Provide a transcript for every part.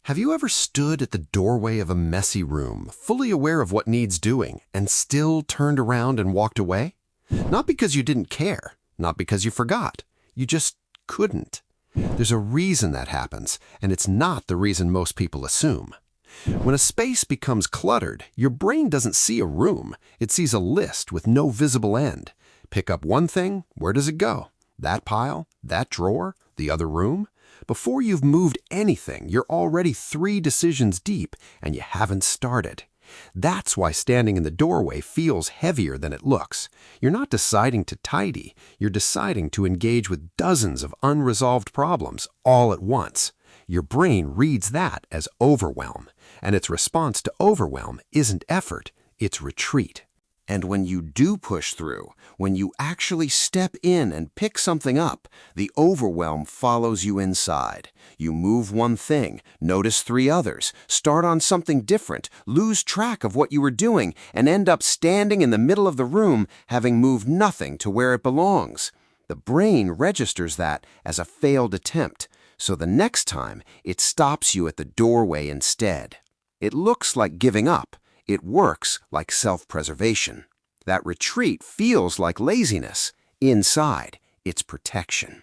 Have you ever stood at the doorway of a messy room, fully aware of what needs doing, and still turned around and walked away? Not because you didn't care, not because you forgot. You just couldn't. There's a reason that happens, and it's not the reason most people assume. When a space becomes cluttered, your brain doesn't see a room. It sees a list with no visible end. Pick up one thing, where does it go? That pile? That drawer? The other room? Before you've moved anything, you're already 3 decisions deep, and you haven't started. That's why standing in the doorway feels heavier than it looks. You're not deciding to tidy, you're deciding to engage with dozens of unresolved problems all at once. Your brain reads that as overwhelm, and its response to overwhelm isn't effort, it's retreat. And when you do push through, when you actually step in and pick something up, the overwhelm follows you inside. You move one thing, notice 3 others, start on something different, lose track of what you were doing, and end up standing in the middle of the room, having moved nothing to where it belongs. The brain registers that as a failed attempt, so the next time it stops you at the doorway instead. It looks like giving up. It works like self-preservation. That retreat feels like laziness. Inside, it's protection.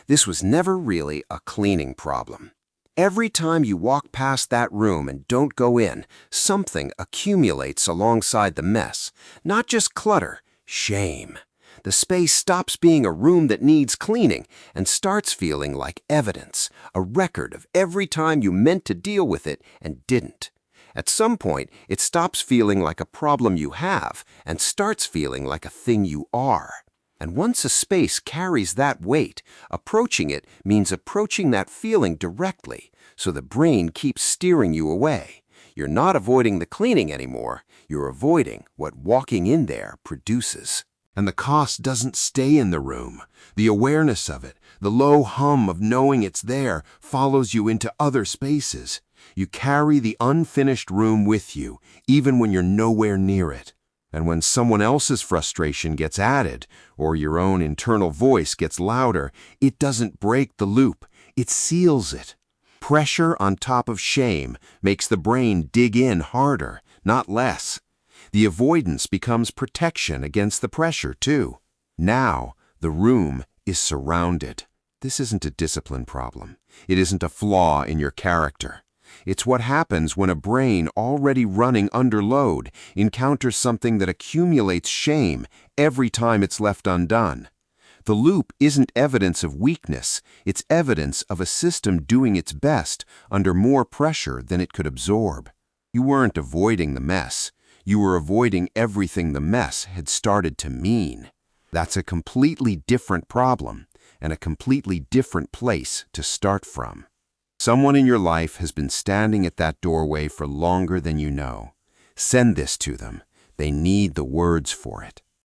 This was never really a cleaning problem. Every time you walk past that room and don't go in, something accumulates alongside the mess. Not just clutter, shame. The space stops being a room that needs cleaning and starts feeling like evidence, a record of every time you meant to deal with it and didn't. At some point, it stops feeling like a problem you have and starts feeling like a thing you are. And once a space carries that weight, approaching it means approaching that feeling directly, so the brain keeps steering you away. You're not avoiding the cleaning anymore, you're avoiding what walking in there produces. And the cost doesn't stay in the room. The awareness of it, the low hum of knowing it's there, follows you into other spaces. You carry the unfinished room with you, even when you're nowhere near it. And when someone else's frustration gets added, or your own internal voice gets louder, it doesn't break the loop, it seals it. Pressure on top of shame makes the brain dig in harder, not less. The avoidance becomes protection against the pressure, too. Now, the room is surrounded. This isn't a discipline problem. It isn't a flaw in your character. It's what happens when a brain already running under load encounters something that accumulates shame every time it's left undone. The loop isn't evidence of weakness, it's evidence of a system doing its best under more pressure than it could absorb. You weren't avoiding the mess. You were avoiding everything the mess had started to mean. That's a completely different problem and a completely different place to start from. Someone in your life has been standing at that doorway for longer than you know. Send this to them. They need the words for it.